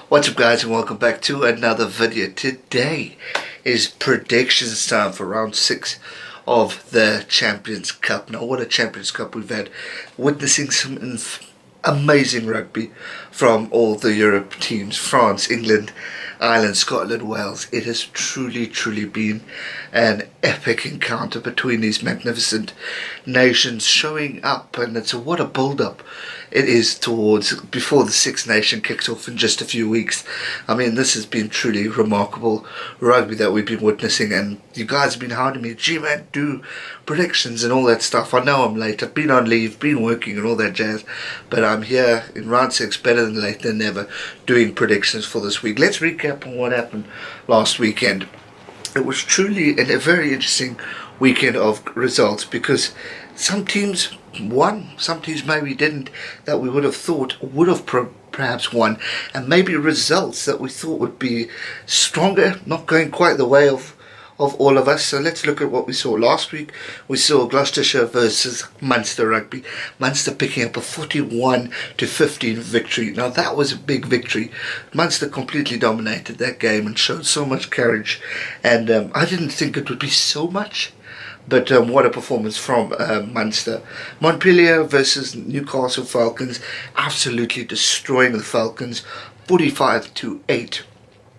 What's up guys, and welcome back to another video. Today is predictions time for round 6 of the Champions Cup. Now what a Champions Cup we've had, witnessing some amazing rugby from all the Europe teams, France, England, Ireland, Scotland, Wales. It has truly been an epic encounter between these magnificent nations showing up, and it's what a build-up it is towards before the Six Nation kicks off in just a few weeks. I mean, this has been truly remarkable rugby that we've been witnessing, and you guys have been hounding me, gee man, do predictions and all that stuff. I know I'm late, I've been on leave, been working and all that jazz, but I'm here in round 6, better than late than never, doing predictions for this week. Let's recap on what happened last weekend. It was truly a very interesting weekend of results, because some teams won, some teams maybe didn't, that we would have thought would have perhaps won, and maybe results that we thought would be stronger, not going quite the way of all of us. So let's look at what we saw last week. We saw Gloucestershire versus Munster rugby. Munster picking up a 41-15 victory. Now that was a big victory. Munster completely dominated that game and showed so much courage, and I didn't think it would be so much. But what a performance from Munster. Montpellier versus Newcastle Falcons, absolutely destroying the Falcons, 45-8.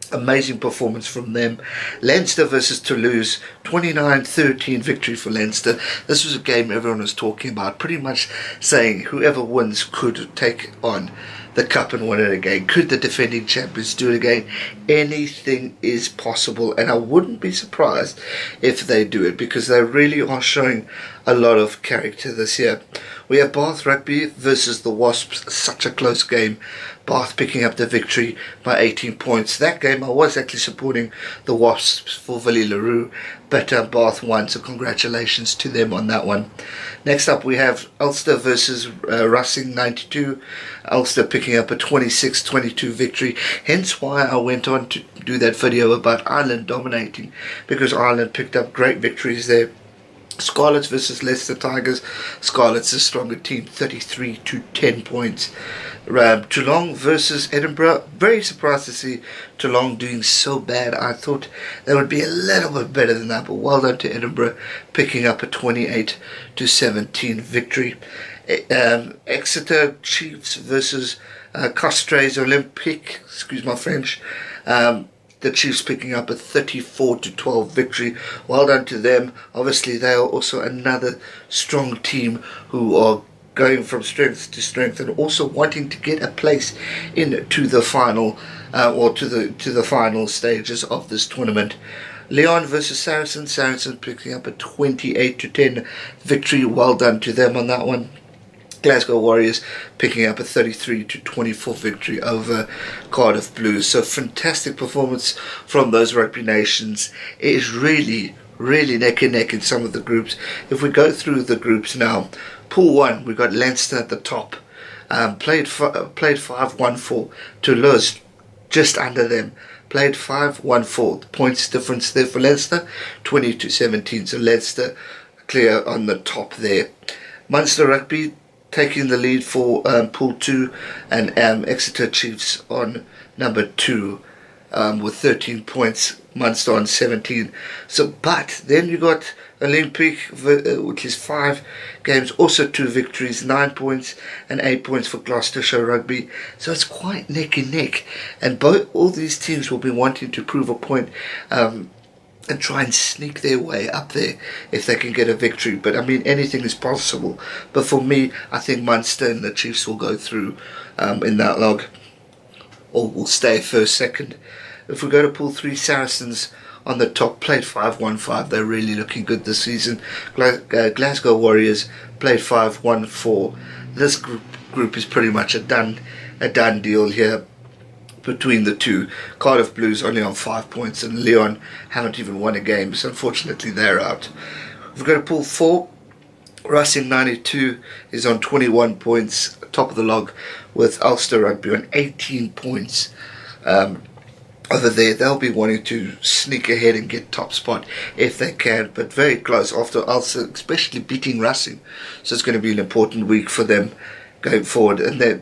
Amazing performance from them. Leinster versus Toulouse, 29-13 victory for Leinster. This was a game everyone was talking about, pretty much saying whoever wins could take on the cup and win it again. Could the defending champions do it again? Anything is possible, and I wouldn't be surprised if they do it, because they really are showing a lot of character this year. We have Bath Rugby versus the Wasps, such a close game. Bath picking up the victory by 18 points. That game I was actually supporting the Wasps for Villy Leroux, but Bath won, so congratulations to them on that one. Next up we have Ulster versus Racing 92. Ulster picking up a 26-22 victory, hence why I went on to do that video about Ireland dominating, because Ireland picked up great victories there. Scarlets versus Leicester Tigers. Scarlets a stronger team, 33-10 points. Toulon versus Edinburgh. Very surprised to see Toulon doing so bad. I thought they would be a little bit better than that, but well done to Edinburgh, picking up a 28-17 victory. Exeter Chiefs versus Castres Olympique. Excuse my French. The Chiefs picking up a 34-12 victory. Well done to them. Obviously they are also another strong team who are going from strength to strength, and also wanting to get a place into the final or to the final stages of this tournament. Lyon versus Saracens. Saracens picking up a 28-10 victory. Well done to them on that one. Glasgow Warriors picking up a 33-24 victory over Cardiff Blues. So fantastic performance from those rugby nations. It is really neck and neck in some of the groups. If we go through the groups now, Pool 1, we've got Leinster at the top. Played 5-1-4. Toulouse just under them. Played 5-1-4. The points difference there for Leinster, 20-17. So Leinster clear on the top there. Munster Rugby taking the lead for Pool 2, and Exeter Chiefs on number 2 with 13 points, Munster on 17. So, but then you got Olympique, which is 5 games, also 2 victories, 9 points and 8 points for Gloucestershire Rugby. So it's quite neck and neck, and all these teams will be wanting to prove a point and try and sneak their way up there if they can get a victory. But I mean, anything is possible. But for me, I think Munster and the Chiefs will go through in that log, or will stay first, second. If we go to Pool 3, Saracens on the top, played 5-1-5. They're really looking good this season. Glasgow Warriors played 5-1-4. This group is pretty much a done deal here between the two. Cardiff Blues only on 5 points, and Lyon haven't even won a game, so unfortunately they're out. We've got to Pool 4. Racing 92 is on 21 points, top of the log, with Ulster Rugby on 18 points. Over there, they'll be wanting to sneak ahead and get top spot if they can, but very close after Ulster, especially beating Racing. So it's going to be an important week for them going forward, and their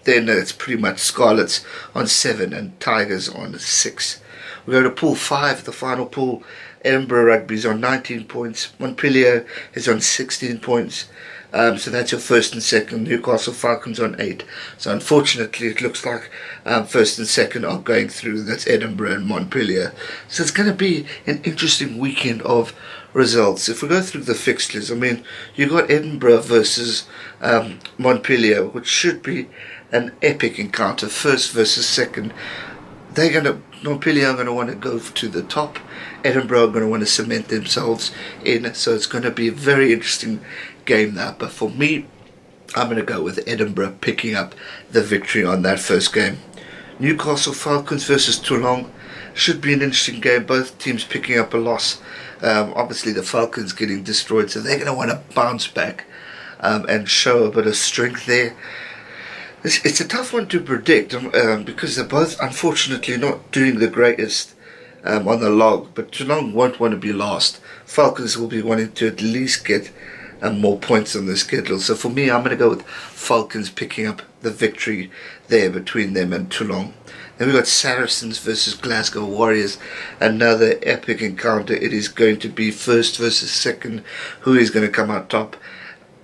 then it's pretty much Scarlets on 7 and Tigers on 6. We go to Pool 5, the final pool. Edinburgh Rugby's on 19 points. Montpellier is on 16 points. So that's your first and second. Newcastle Falcons on 8. So unfortunately, it looks like first and second are going through. That's Edinburgh and Montpellier. So it's going to be an interesting weekend of results. If we go through the fixtures, I mean, you got Edinburgh versus Montpellier, which should be an epic encounter. First versus second. Montpellier are going to want to go to the top. Edinburgh are going to want to cement themselves in. So it's going to be a very interesting game now. But for me, I'm going to go with Edinburgh picking up the victory on that first game. Newcastle Falcons versus Toulon should be an interesting game. Both teams picking up a loss. Obviously the Falcons getting destroyed, so they're going to want to bounce back and show a bit of strength there. It's a tough one to predict because they're both unfortunately not doing the greatest on the log, but Toulon won't want to be last. Falcons will be wanting to at least get more points on the schedule. So for me, I'm going to go with Falcons picking up the victory there between them and Toulon. Then we've got Saracens versus Glasgow Warriors. Another epic encounter. It is going to be first versus second. Who is going to come out top?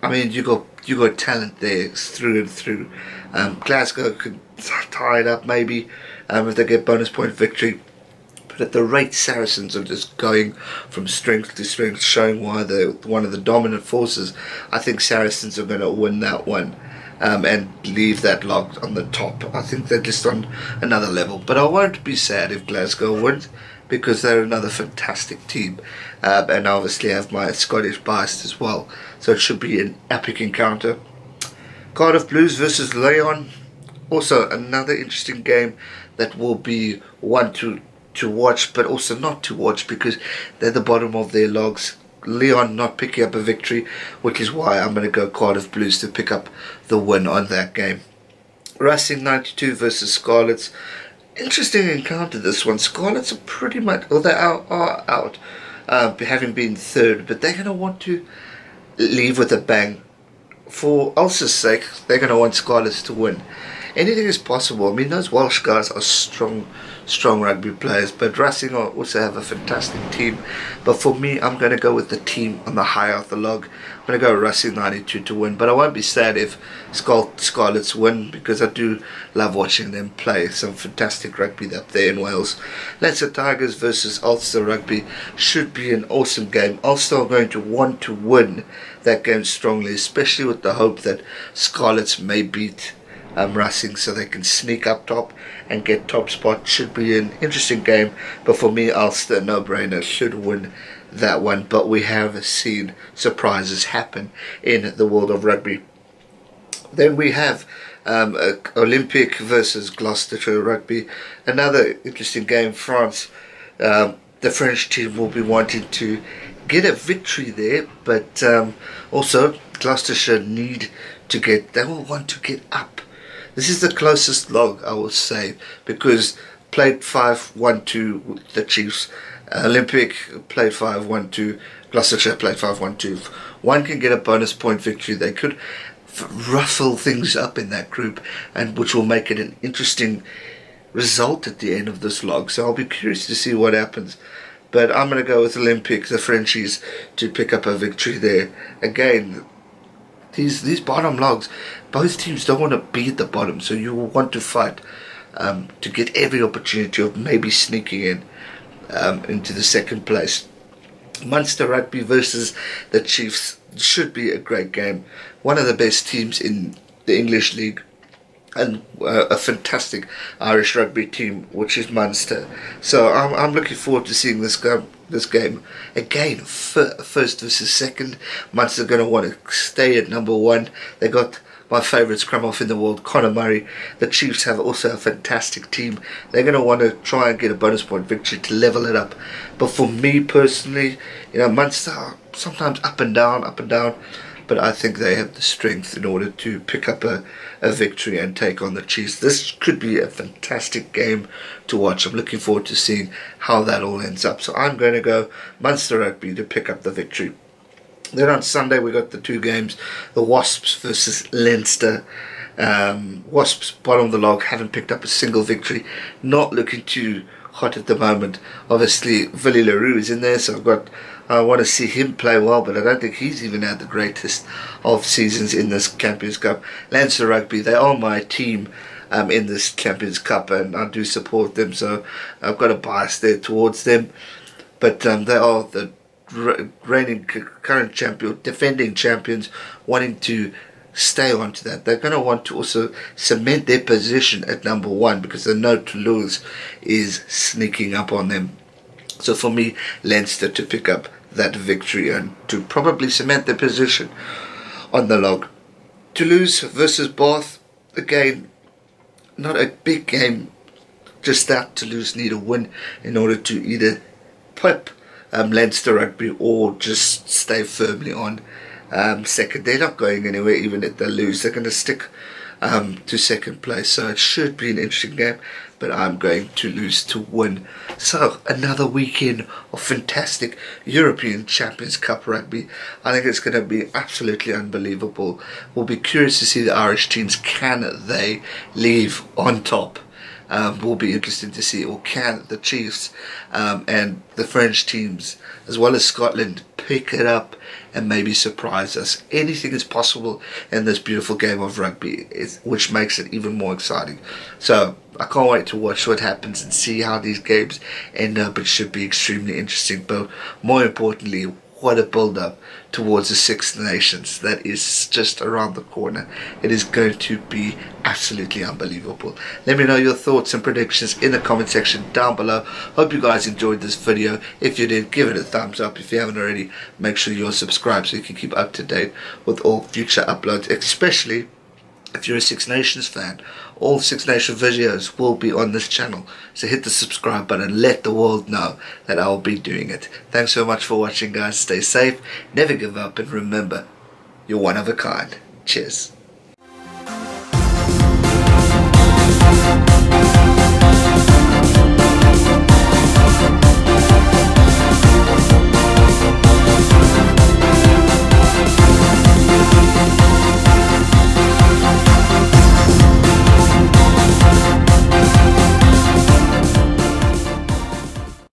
I mean, you got talent there through and through. Glasgow could tie it up maybe if they get bonus point victory. But at the rate Saracens are just going from strength to strength, showing why they're one of the dominant forces, I think Saracens are going to win that one and leave that locked on the top. I think they're just on another level. But I won't be sad if Glasgow wins, because they're another fantastic team. And obviously I have my Scottish bias as well. So it should be an epic encounter. Cardiff Blues versus Lyon. Also another interesting game that will be one to watch, but also not to watch, because they're the bottom of their logs. Lyon not picking up a victory, which is why I'm going to go Cardiff Blues to pick up the win on that game. Racing 92 versus Scarlets. Interesting encounter this one. Scarlets are pretty much, well, they are out, having been third, but they're going to want to leave with a bang. For Ulster's sake, they're going to want Scarlets to win. Anything is possible. I mean, those Welsh guys are strong rugby players, but Racing also have a fantastic team. But for me, I'm going to go with the team on the high of the log. I'm going to go Racing 92 to win, but I won't be sad if Scarlets win, because I do love watching them play some fantastic rugby up there in Wales. Leinster Tigers versus Ulster Rugby should be an awesome game. Ulster are going to want to win that game strongly, especially with the hope that Scarlets may beat Racing so they can sneak up top and get top spot. Should be an interesting game, but for me, Ulster, no brainer, should win that one. But we have seen surprises happen in the world of rugby. Then we have Olympic versus Gloucestershire Rugby. Another interesting game. France, the French team will be wanting to get a victory there, but also Gloucestershire they will want to get up. This is the closest log, I will say, because played 5-1-2 with the Chiefs. Olympic played 5-1-2. Gloucestershire played 5-1-2. One can get a bonus point victory. They could ruffle things up in that group, and which will make it an interesting result at the end of this log. So I'll be curious to see what happens. But I'm going to go with Olympic, the Frenchies, to pick up a victory there. Again, these bottom logs, both teams don't want to be at the bottom, so you will want to fight to get every opportunity of maybe sneaking in into the second place. Munster Rugby versus the Chiefs should be a great game. One of the best teams in the English League, and a fantastic Irish rugby team, which is Munster. So I'm looking forward to seeing this game again. First versus second. Munster are going to want to stay at number one. They got my favourite scrum half in the world, Conor Murray. The Chiefs have also a fantastic team. They're going to want to try and get a bonus point victory to level it up. But for me personally, Munster are sometimes up and down, but I think they have the strength in order to pick up a victory and take on the Chiefs. This could be a fantastic game to watch. I'm looking forward to seeing how that all ends up. So I'm going to go Munster Rugby to pick up the victory. Then on Sunday we got the two games, the Wasps versus Leinster. Wasps, bottom of the log, haven't picked up a single victory. Not looking too hot at the moment. Obviously, Villy LaRue is in there, so I want to see him play well, but I don't think he's even had the greatest of seasons in this Champions Cup. Leinster Rugby, they are my team in this Champions Cup, and I do support them, so I've got a bias there towards them. But they are the reigning current champion, defending champions, wanting to stay on to that. They're going to want to also cement their position at number 1, because they know Toulouse is sneaking up on them. So for me, Leinster to pick up that victory and to probably cement their position on the log. Toulouse versus Bath, again, not a big game, just that Toulouse need a win in order to either pip Leinster Rugby or just stay firmly on second. They're not going anywhere even if they lose. They're going to stick to second place, so it should be an interesting game, but I'm going to lose to win. So another weekend of fantastic European Champions Cup rugby. I think it's going to be absolutely unbelievable. We'll be curious to see the Irish teams, can they leave on top? Will be interesting to see, or can the Chiefs and the French teams as well as Scotland pick it up and maybe surprise us. Anything is possible in this beautiful game of rugby, which makes it even more exciting. So I can't wait to watch what happens and see how these games end up. It should be extremely interesting, but more importantly, what a build-up towards the Six Nations that is just around the corner. It is going to be absolutely unbelievable. Let me know your thoughts and predictions in the comment section down below. Hope you guys enjoyed this video. If you did, give it a thumbs up. If you haven't already, make sure you're subscribed so you can keep up to date with all future uploads, especially if you're a Six Nations fan. All Six Nations videos will be on this channel, so hit the subscribe button, let the world know that I'll be doing it. Thanks so much for watching, guys. Stay safe, never give up, and remember, you're one of a kind. Cheers.